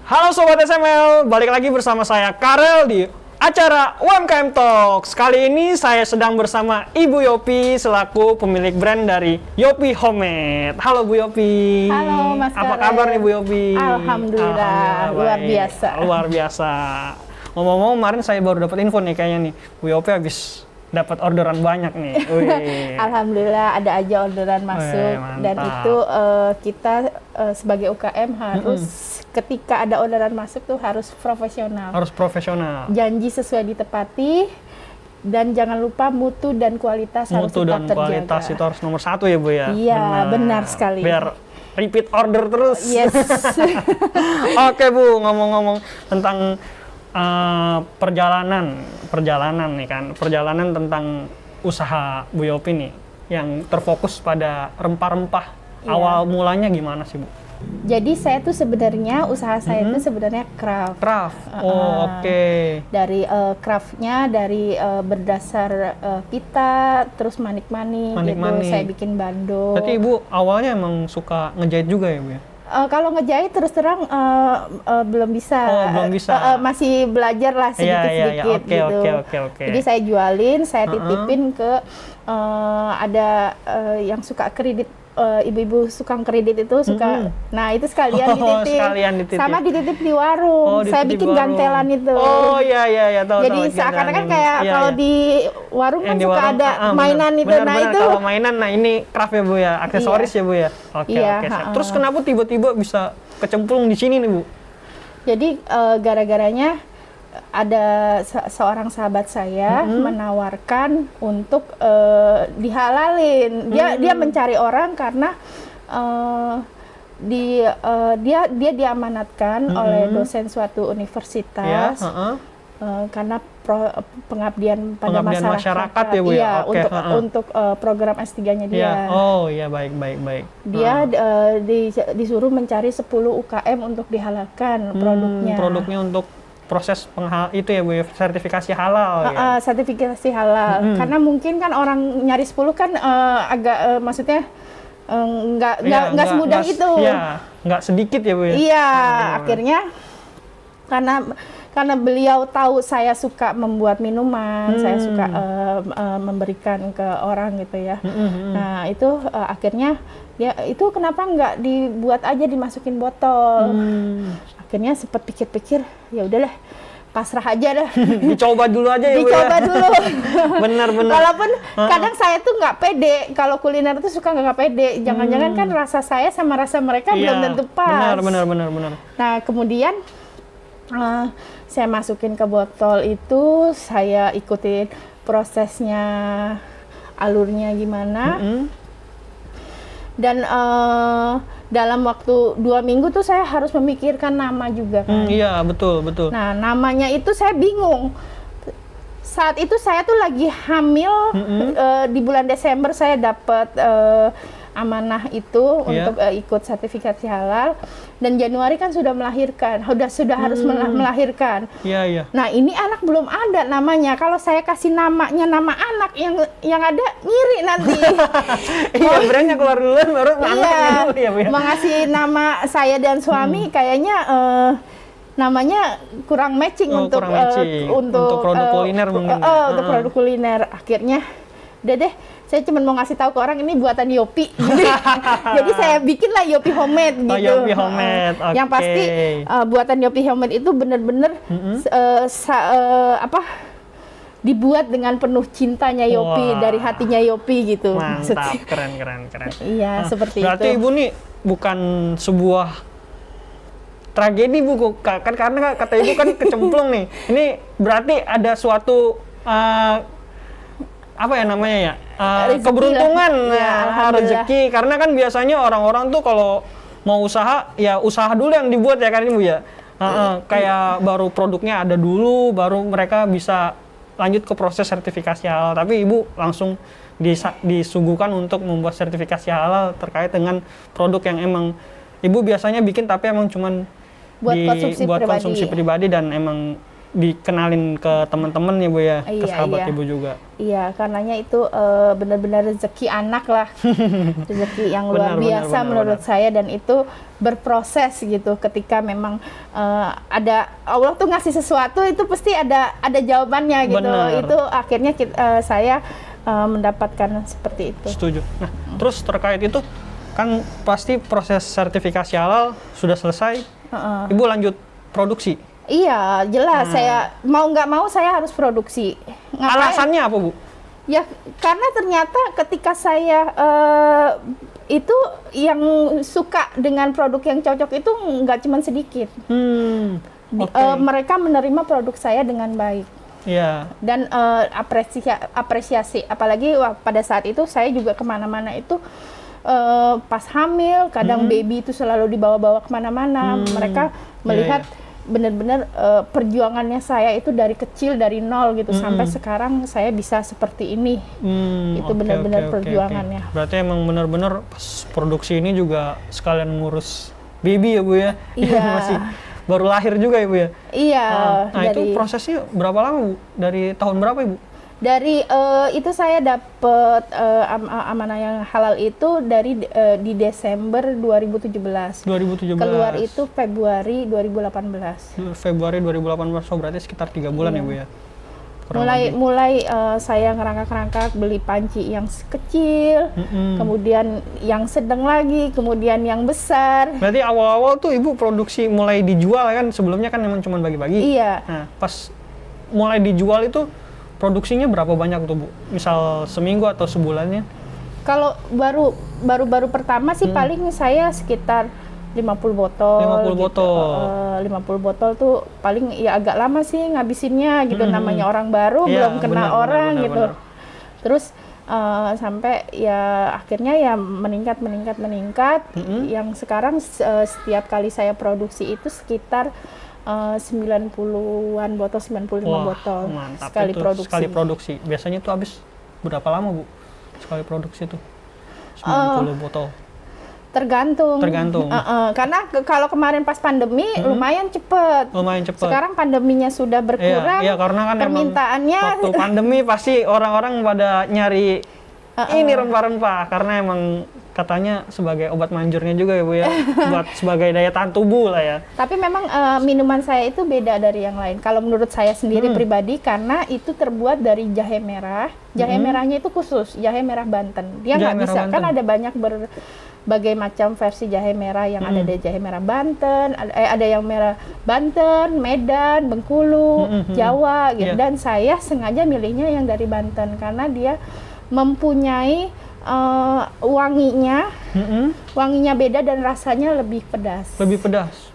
Halo Sobat SML, balik lagi bersama saya Karel di acara UMKM Talks. Kali ini saya sedang bersama Ibu Yopi selaku pemilik brand dari Yopi Homemade. Halo Bu Yopi. Halo Mas Apa Karel. kabar nih Bu Yopi? Alhamdulillah, luar baik. biasa. Luar biasa. Ngomong-ngomong kemarin saya baru dapat info nih kayaknya nih, Bu Yopi habis dapat orderan banyak nih. Wih. Alhamdulillah ada aja orderan masuk. Mantap. Dan itu kita sebagai UKM harus ketika ada orderan masuk tuh harus profesional. Harus profesional. Janji sesuai ditepati dan jangan lupa mutu dan kualitas harus Mutu tetap dan terjaga. kualitas itu harus nomor satu ya Bu ya? Iya, benar sekali. Biar repeat order terus. Yes. Oke Bu, ngomong-ngomong tentang perjalanan nih kan, perjalanan tentang usaha Bu Yopi nih yang terfokus pada rempah-rempah. Iya. Awal mulanya gimana sih Bu? Jadi saya tuh sebenarnya usaha saya tuh sebenarnya craft. Craft. Oh, oke. Dari craftnya dari berdasar pita, terus manik-manik gitu. Manik-manik. Saya bikin bandung. Berarti Ibu awalnya emang suka ngejahit juga ya Bu ya? Kalau ngejahit terus terang belum bisa. Oh, belum bisa. Masih belajar lah sedikit-sedikit gitu. Oke. Jadi saya jualin, saya titipin ke ada yang suka kredit. Ibu-ibu suka kredit itu suka, nah itu sekalian dititip. Sama dititip di warung. Saya bikin gantelan itu. Oh iya tahu. Jadi seakan-akan kayak kalau di warung kan di suka warung, ada mainan itu. Nah itu kalau mainan, nah ini craft ya Bu ya, aksesoris ya Bu ya. Oke. Terus kenapa tiba-tiba bisa kecemplung di sini nih Bu? Jadi gara-garanya ada seorang sahabat saya menawarkan untuk dihalalin. Dia mencari orang karena dia diamanatkan oleh dosen suatu universitas karena pengabdian pada masyarakat ya Bu ya. Untuk program S3-nya dia. Oh iya, baik. Dia disuruh mencari 10 UKM untuk dihalalkan produknya. Produknya untuk proses itu ya Bu, sertifikasi halal ya. Sertifikasi halal. Karena mungkin kan orang nyari 10 kan agak maksudnya nggak semudah itu. Iya, nggak sedikit ya Bu ya. Iya, akhirnya karena beliau tahu saya suka membuat minuman, saya suka memberikan ke orang gitu ya. Nah itu akhirnya dia itu kenapa nggak dibuat aja dimasukin botol. Akhirnya sempat pikir-pikir, ya udahlah pasrah aja dah. Dicoba dulu aja ya Bu ya. Dicoba dulu. Bener. Walaupun kadang saya tuh nggak pede, kalau kuliner tuh suka nggak pede. Jangan-jangan kan rasa saya sama rasa mereka belum tentu pas. Benar. Nah kemudian saya masukin ke botol itu, saya ikutin prosesnya, alurnya gimana. Dan dalam waktu 2 minggu tuh saya harus memikirkan nama juga kan. Iya, betul. Nah, namanya itu saya bingung. Saat itu saya tuh lagi hamil, di bulan Desember saya dapat amanah itu untuk ikut sertifikasi halal, dan Januari kan sudah melahirkan, sudah harus melahirkan. Iya. Nah ini anak belum ada namanya. Kalau saya kasih namanya nama anak yang ada ngiri nanti. Iya, brandnya keluar duluan baru anaknya dulu ya Bu ya. Mau ngasih nama saya dan suami kayaknya namanya kurang matching untuk produk kuliner mungkin. Untuk produk kuliner. Akhirnya udah deh, saya cuma mau ngasih tahu ke orang ini buatan Yopi. Jadi saya bikinlah Yopi Homemade gitu. Yopi Homemade. Okay. Yang pasti buatan Yopi Homemade itu benar-benar dibuat dengan penuh cintanya Yopi, dari hatinya Yopi gitu. Mantap, keren. Iya, seperti berarti itu. Ibu nih bukan sebuah tragedi Bu, kan karena kata Ibu kan kecemplung nih. Ini berarti ada suatu apa ya namanya ya, keberuntungan, rezeki. Karena kan biasanya orang-orang tuh kalau mau usaha ya usaha dulu yang dibuat ya kan Ibu ya. Kayak baru produknya ada dulu, baru mereka bisa lanjut ke proses sertifikasi halal. Tapi Ibu langsung disuguhkan untuk membuat sertifikasi halal terkait dengan produk yang emang Ibu biasanya bikin tapi emang cuman buat konsumsi konsumsi pribadi dan emang dikenalin ke teman-teman ya Bu ya, ke Iya, sahabat iya. Ibu juga. Iya, karenanya itu benar-benar rezeki anak lah, rezeki yang luar biasa menurut saya, dan itu berproses gitu. Ketika memang ada Allah tuh ngasih sesuatu, itu pasti ada jawabannya gitu. Benar. Itu akhirnya saya mendapatkan seperti itu. Setuju. Nah, terus terkait itu kan pasti proses sertifikasi halal sudah selesai, Ibu lanjut produksi. Iya, jelas. Saya mau nggak mau saya harus produksi. Ngapain? Alasannya apa Bu? Ya, karena ternyata ketika saya itu yang suka dengan produk yang cocok itu nggak cuma sedikit. Mereka menerima produk saya dengan baik. Iya. Dan apresiasi. Apalagi pada saat itu saya juga kemana-mana itu pas hamil, kadang baby itu selalu dibawa-bawa kemana-mana. Mereka melihat benar-benar perjuangannya saya itu dari kecil, dari nol gitu, sampai sekarang saya bisa seperti ini. Itu benar-benar perjuangannya. Berarti emang benar-benar pas produksi ini juga sekalian ngurus baby ya Bu ya? Iya. Masih baru lahir juga ya Bu ya? Iya. Nah itu prosesnya berapa lama Bu? Dari tahun berapa Ibu? Dari itu saya dapat amanah yang halal itu di Desember 2017. 2017. Keluar itu Februari 2018. Februari 2018, so berarti sekitar 3 bulan ya Bu ya? Mulai saya ngerangkak-rangkak beli panci yang kecil, kemudian yang sedang lagi, kemudian yang besar. Berarti awal-awal tuh Ibu produksi mulai dijual kan, sebelumnya kan memang cuma bagi-bagi. Iya. Nah pas mulai dijual itu produksinya berapa banyak tuh Bu? Misal seminggu atau sebulannya? Kalau baru pertama sih paling saya sekitar 50 botol. 50 botol. 50 botol tuh paling ya agak lama sih ngabisinnya gitu, namanya orang baru, belum kenal orang gitu. Terus sampai ya akhirnya ya meningkat. Yang sekarang setiap kali saya produksi itu sekitar 90-an botol, 95 botol sekali produksi. Biasanya tuh habis berapa lama Bu sekali produksi tuh? 90 botol. Tergantung. Karena kalau kemarin pas pandemi lumayan cepet. Sekarang pandeminya sudah berkurang. Iya, karena kan permintaannya waktu pandemi pasti orang-orang pada nyari ini rempah-rempah, karena emang katanya sebagai obat manjurnya juga ya Bu ya, buat sebagai daya tahan tubuh lah ya. Tapi memang minuman saya itu beda dari yang lain. Kalau menurut saya sendiri pribadi, karena itu terbuat dari jahe merah. Jahe merahnya itu khusus, jahe merah Banten. Dia nggak bisa, kan ada banyak berbagai macam versi jahe merah yang ada di jahe merah Banten, ada yang merah Banten, Medan, Bengkulu, Jawa gitu. Dan saya sengaja milihnya yang dari Banten karena dia mempunyai wanginya beda dan rasanya lebih pedas.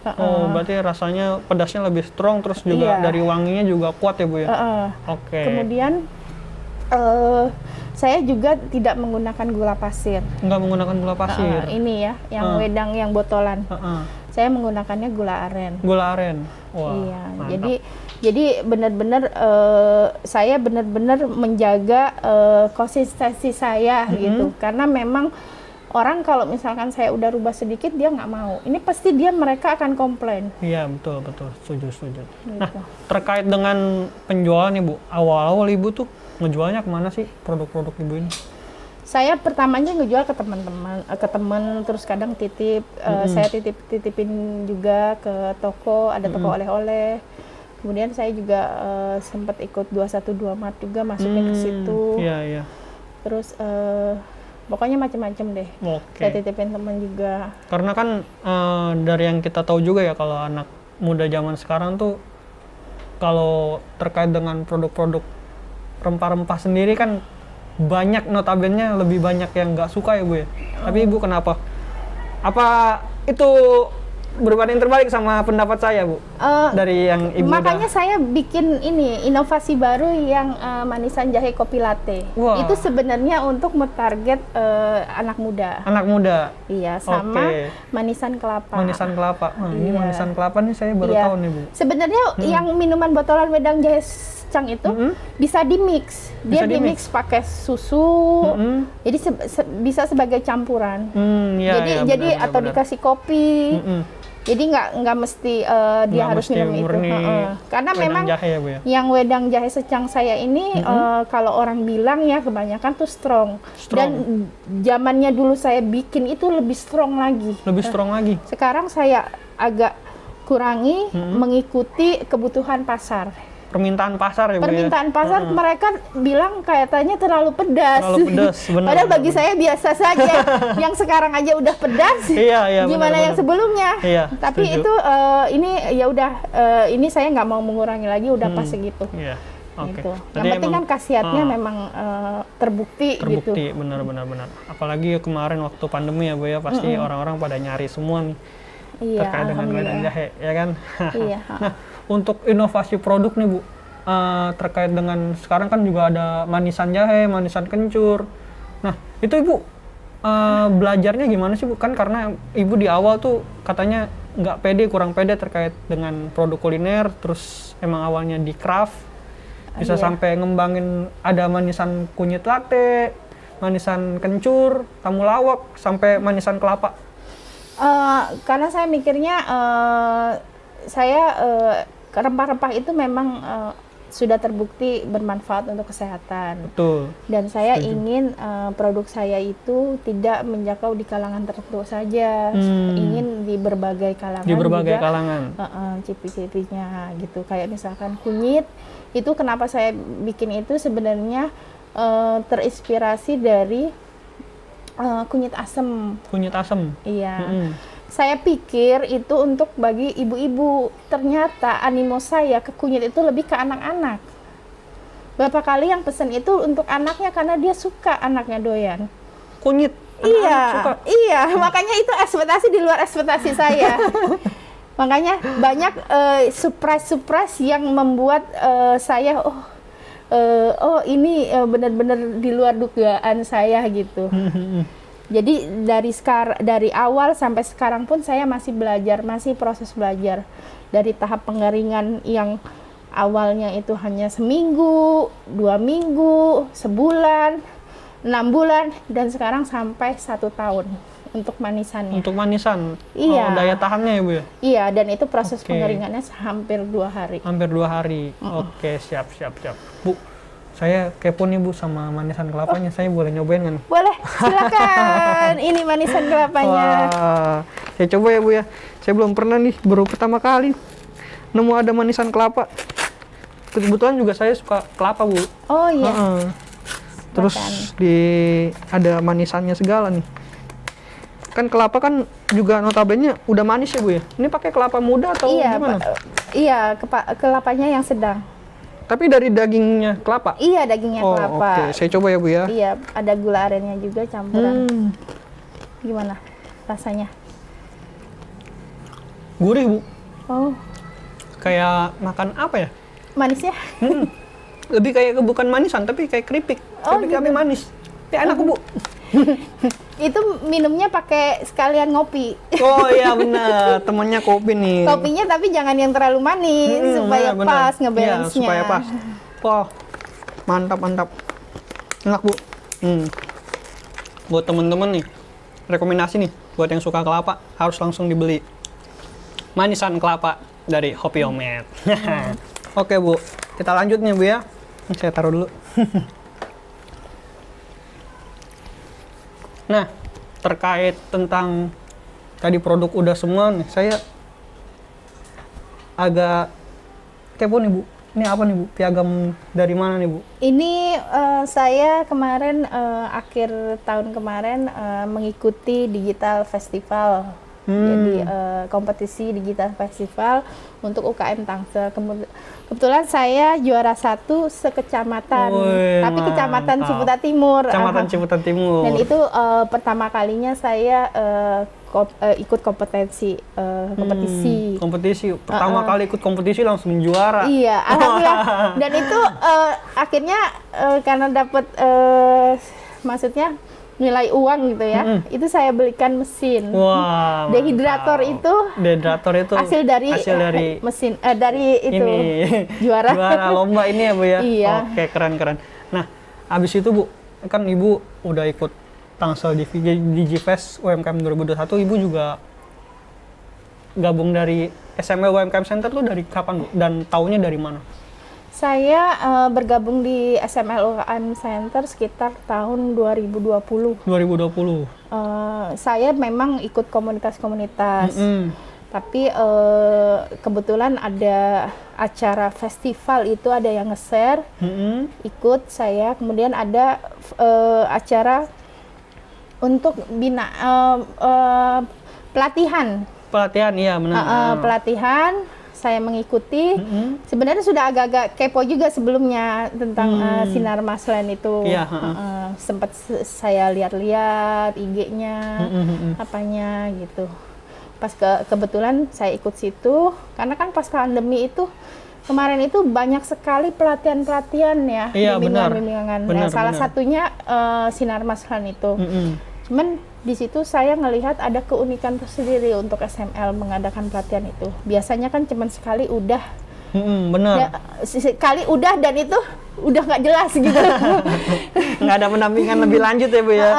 Berarti rasanya pedasnya lebih strong, terus juga dari wanginya juga kuat ya Bu ya. Kemudian saya juga tidak menggunakan gula pasir. Nggak menggunakan gula pasir. Ini ya, yang wedang, yang botolan. Saya menggunakannya gula aren. Wah, iya, mantap. Jadi benar-benar saya benar-benar menjaga konsistensi saya gitu, karena memang orang kalau misalkan saya udah rubah sedikit dia nggak mau, ini pasti mereka akan komplain. Iya betul, setuju. Gitu. Nah terkait dengan penjualan nih Bu, awal-awal Ibu tuh ngejualnya kemana sih produk-produk Ibu ini? Saya pertamanya ngejual ke teman, terus kadang titip, saya titipin juga ke toko, ada toko oleh-oleh. Kemudian saya juga sempat ikut 212 Mart juga, masuknya ke situ. Iya. Terus pokoknya macam-macam deh. Saya titipin teman juga. Karena kan dari yang kita tahu juga ya, kalau anak muda zaman sekarang tuh kalau terkait dengan produk-produk rempah-rempah sendiri kan banyak, notabene lebih banyak yang nggak suka ya Bu ya. Tapi Ibu kenapa? Apa itu berbanding terbalik sama pendapat saya Bu? Dari yang Ibu makanya saya bikin ini inovasi baru yang manisan jahe kopi latte. Wah. Itu sebenarnya untuk mentarget anak muda. Iya, sama manisan kelapa. Ini manisan kelapa nih saya baru tahu nih Bu. Sebenarnya yang minuman botolan wedang jahe cang itu bisa dimix. Dia dimix pakai susu. Jadi bisa sebagai campuran. Jadi atau dikasih kopi. Jadi nggak mesti dia Nggak harus mesti minum itu. murni Karena wedang memang jahe ya, Bu ya? yang wedang jahe secang saya ini kalau orang bilang ya kebanyakan tuh strong. Dan zamannya dulu saya bikin itu lebih strong lagi. Lebih strong lagi. Sekarang saya agak kurangi mengikuti kebutuhan pasar. Permintaan pasar ya, Bu ya? Permintaan pasar mereka bilang kayaknya terlalu pedas. Terlalu pedas, benar. Padahal bagi saya biasa saja. Yang sekarang aja udah pedas. Iya, Gimana benar, yang sebelumnya? Iya, Tapi setuju. itu ini ya udah ini saya nggak mau mengurangi lagi, udah pas segitu. Iya. Oke. Gitu. Jadi Yang penting kan emang, khasiatnya memang terbukti gitu. terbukti benar. Apalagi kemarin waktu pandemi ya, Bu ya, pasti orang-orang pada nyari semua nih Iya, terkait dengan wedang alhamdulillah. jahe, ya kan? Iya. Nah, untuk inovasi produk nih, Bu, terkait dengan sekarang kan juga ada manisan jahe, manisan kencur. Nah, itu Ibu belajarnya gimana sih, Bu? Kan karena Ibu di awal tuh katanya nggak pede, kurang pede terkait dengan produk kuliner, terus emang awalnya di craft, bisa Iya. sampai ngembangin ada manisan kunyit latte, manisan kencur, temulawak, sampai manisan kelapa. Karena saya mikirnya saya rempah-rempah itu memang sudah terbukti bermanfaat untuk kesehatan. Betul. Dan saya Setuju. ingin produk saya itu tidak menjangkau di kalangan tertentu saja, ingin di berbagai kalangan. Di berbagai juga, kalangan. Ciri-cirinya gitu. Kayak misalkan kunyit, itu kenapa saya bikin itu sebenarnya terinspirasi dari kunyit asem. Kunyit asem. Iya. Saya pikir itu untuk bagi ibu-ibu. Ternyata animo saya ke kunyit itu lebih ke anak-anak. Berapa kali yang pesen itu untuk anaknya karena dia suka anaknya doyan. Kunyit. Iya, Anak-anak suka. iya. Makanya itu ekspektasi di luar ekspektasi saya. Makanya banyak surprise yang membuat saya ini benar-benar di luar dugaan saya gitu. Jadi dari awal sampai sekarang pun saya masih belajar, masih proses belajar. Dari tahap pengeringan yang awalnya itu hanya seminggu, 2 minggu, sebulan, 6 bulan, dan sekarang sampai 1 tahun untuk manisannya. Untuk manisan. Iya. Daya tahannya ya, Bu ya? Iya, dan itu proses Oke. pengeringannya hampir 2 hari. Hampir 2 hari. Oke, siap. Bu, saya kepo nih, Bu, sama manisan kelapanya. Saya boleh nyobain kan? Boleh, silakan. Ini manisan kelapanya. Wah, saya coba ya, Bu ya. Saya belum pernah nih, baru pertama kali nemu ada manisan kelapa. Kebetulan juga saya suka kelapa, Bu. Oh iya. Heeh. Terus ada manisannya segala nih. Kan kelapa kan juga notabene udah manis ya, Bu ya. Ini pakai kelapa muda atau Iya, gimana? iya, kelapanya yang sedang. Tapi dari dagingnya kelapa. Iya, dagingnya Oh, kelapa. oke. Saya coba ya, Bu ya. Iya, ada gula arennya juga campuran. Gimana rasanya? Gurih, Bu. Oh, Kayak makan apa ya? manisnya? Lebih kayak bukan manisan, tapi kayak keripik. Oh, Keripik tapi manis. Ya enak, Bu. Itu minumnya pakai sekalian ngopi. Oh iya benar, temennya kopi nih. Kopinya tapi jangan yang terlalu manis supaya benar. pas Iya, ngebalance-nya. supaya pas. Wah, mantap. Enak, Bu. Buat temen-temen nih, rekomendasi nih buat yang suka kelapa harus langsung dibeli. Manisan kelapa dari Hopiomed. Oke, Bu. Kita lanjut nih, Bu ya. Saya taruh dulu. Nah, terkait tentang tadi produk udah semua nih, saya agak kepo nih, Bu. Ini apa nih, Bu? Piagam dari mana nih, Bu? Ini saya kemarin akhir tahun kemarin mengikuti digital festival. Jadi kompetisi digital festival untuk UKM Tangsel. Kebetulan saya juara 1 sekecamatan, Wih, tapi kecamatan mantap. Ciputat Timur. Kecamatan Ciputat Timur. Dan itu pertama kalinya saya ikut kompetisi. Kompetisi. Pertama kali ikut kompetisi langsung juara. Iya, alhamdulillah. Dan itu akhirnya karena dapat maksudnya nilai uang gitu ya, itu saya belikan mesin. Wah, Dehidrator mantap. Dehidrator itu hasil dari mesin dari itu ini juara. juara lomba ini ya, Bu ya. Iya. Oke, keren. Nah, habis itu, Bu, kan Ibu udah ikut Tangsel Digifest UMKM 2021, Ibu juga gabung dari SML UMKM Center tuh dari kapan Bu? Dan taunya dari mana? Saya bergabung di SML UMKM Center sekitar tahun 2020. 2020. Saya memang ikut komunitas-komunitas, tapi kebetulan ada acara festival itu ada yang nge-share, ikut saya. Kemudian ada acara untuk pelatihan. Pelatihan, iya benar. Pelatihan. Saya mengikuti, sebenarnya sudah agak-agak kepo juga sebelumnya tentang Sinar Maslen itu. Iya, sempat saya lihat-lihat IG-nya, apanya gitu. Pas kebetulan saya ikut situ, karena kan pas pandemi itu, kemarin itu banyak sekali pelatihan-pelatihan ya, iya, bimbingan-bimbingan. Nah, salah satunya Sinar Maslen itu. Cuman di situ saya ngelihat ada keunikan tersendiri untuk SML mengadakan pelatihan itu. Biasanya kan cuma sekali udah, benar. Sekali udah dan itu udah nggak jelas gitu. Nggak ada pendampingan lebih lanjut ya Bu ya.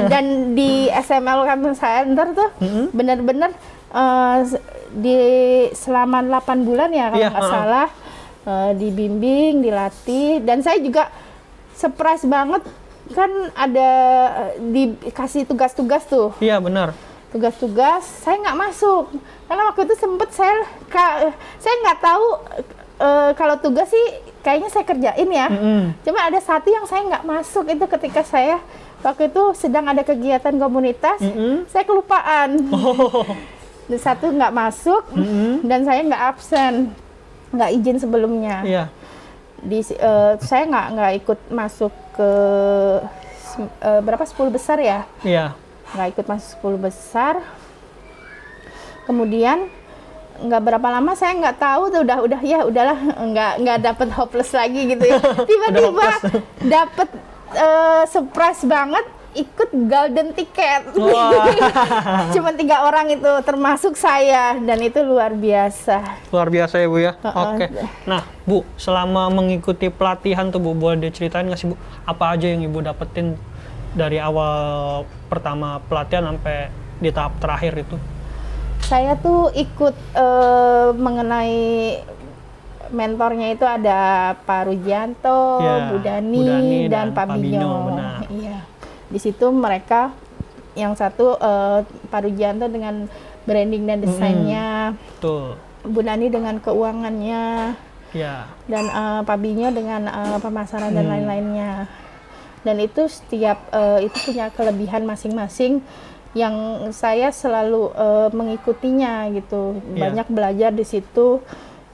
Dan di SML UMKM Center tuh benar-benar di selama 8 bulan ya kalau nggak salah, dibimbing, dilatih, dan saya juga surprise banget. Kan ada dikasih tugas-tugas tuh. Iya benar. Tugas-tugas, saya nggak masuk karena waktu itu sempet saya nggak tahu kalau tugas sih kayaknya saya kerjain ya. Cuma ada satu yang saya nggak masuk, itu ketika saya waktu itu sedang ada kegiatan komunitas, saya kelupaan. Satu nggak masuk dan saya nggak absen, nggak izin sebelumnya. Iya. Saya nggak ikut masuk ke berapa 10 besar ya? Iya. Nggak ikut masuk 10 besar. Kemudian nggak berapa lama saya nggak tahu tuh udahlah nggak dapet hopeless lagi gitu ya. Tiba-tiba dapet surprise banget, ikut golden ticket. Cuma 3 orang itu termasuk saya, dan itu luar biasa. Luar biasa ya Bu ya. Oke. Nah Bu, selama mengikuti pelatihan tuh Bu, boleh diceritain nggak sih Bu, apa aja yang Ibu dapetin dari awal pertama pelatihan sampai di tahap terakhir itu? Saya tuh ikut mengenai mentornya itu ada Pak Rujianto, ya, Bu Dani dan Pak Binyo. Iya. Di situ mereka yang satu Pak Rujianto dengan branding dan desainnya, betul. Bu Dani dengan keuangannya, ya, dan Pak Binyo dengan pemasaran dan lain-lainnya. Dan itu setiap itu punya kelebihan masing-masing yang saya selalu mengikutinya gitu. Banyak belajar di situ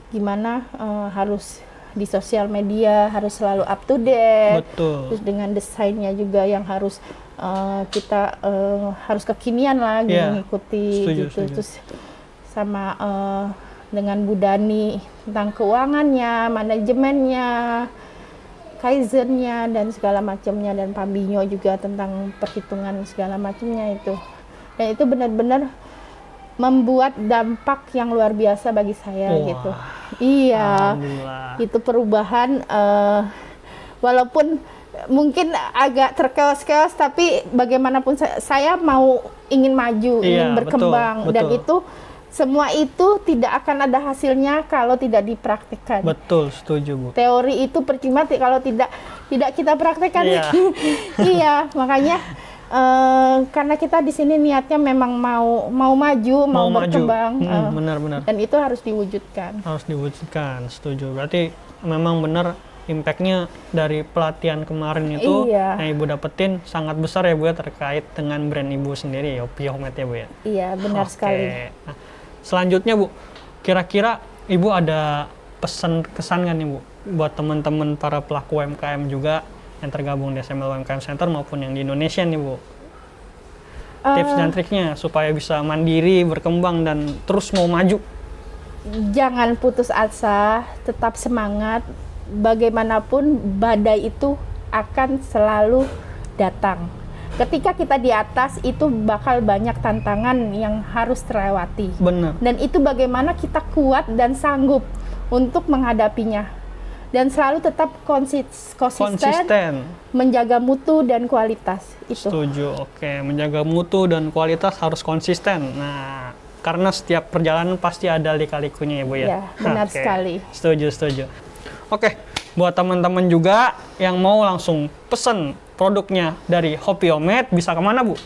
gimana harus di sosial media harus selalu up to date. Betul. Terus dengan desainnya juga yang harus kita harus kekinian lah mengikuti gitu. Setuju. Terus sama dengan Bu Dani tentang keuangannya, manajemennya, Kaizennya dan segala macamnya, dan Pak Binyo juga tentang perhitungan segala macamnya itu. Dan itu benar-benar membuat dampak yang luar biasa bagi saya gitu. Iya. Itu perubahan walaupun mungkin agak terkeos-keos, tapi bagaimanapun saya ingin maju, ingin berkembang. Betul. Dan itu semua itu tidak akan ada hasilnya kalau tidak dipraktikkan. Betul, setuju Bu. Teori itu percuma kalau tidak kita praktekkan. Iya, makanya karena kita di sini niatnya memang mau maju, mau berkembang. Benar-benar. Dan itu harus diwujudkan. Harus diwujudkan, setuju. Berarti memang benar impact-nya dari pelatihan kemarin itu yang Ibu dapetin sangat besar ya Bu ya, terkait dengan brand Ibu sendiri ya, Opia Homemade ya Bu ya. Iya, benar sekali. Nah, selanjutnya Bu, kira-kira Ibu ada pesan kesan kan nih Bu buat teman-teman para pelaku UMKM juga yang tergabung di SML UMKM Center maupun yang di Indonesia nih Bu? Tips dan triknya supaya bisa mandiri, berkembang, dan terus mau maju. Jangan putus asa, tetap semangat. Bagaimanapun badai itu akan selalu datang. Ketika kita di atas itu bakal banyak tantangan yang harus terlewati. Benar. Dan itu bagaimana kita kuat dan sanggup untuk menghadapinya. Dan selalu tetap konsisten, menjaga mutu dan kualitas itu. Setuju. Oke, menjaga mutu dan kualitas harus konsisten. Nah, karena setiap perjalanan pasti ada lika-likunya ya Bu ya. Ya, benar Oke, sekali. Setuju. Oke, buat teman-teman juga yang mau langsung pesen produknya dari Hobbyomed bisa kemana Bu?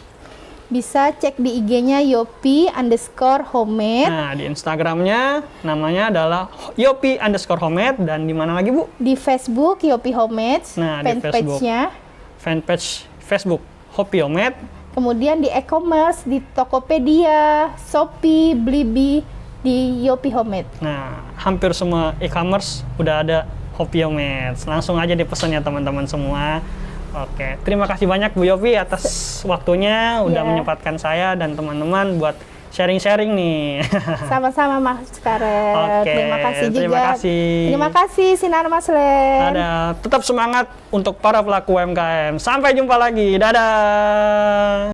Bisa cek di IG-nya yopi_homemade. Nah, di Instagramnya namanya adalah yopi_homemade, dan di mana lagi Bu? Di Facebook Yopi Homemade. Nah, di fanpage-nya. Fanpage Facebook Hobbyomed. Kemudian di e-commerce di Tokopedia, Shopee, Blibli, di Yopi Homemade. Nah, hampir semua e-commerce udah ada Hobbyomed. Langsung aja dipesan ya teman-teman semua. Oke, terima kasih banyak Bu Yopi atas waktunya, udah Ya. menyempatkan saya dan teman-teman buat sharing-sharing nih. Sama-sama Mas Karet. Oke, Terima kasih juga. terima kasih. Terima kasih Sinar Maslen. Dadah, tetap semangat untuk para pelaku UMKM. Sampai jumpa lagi, dadah.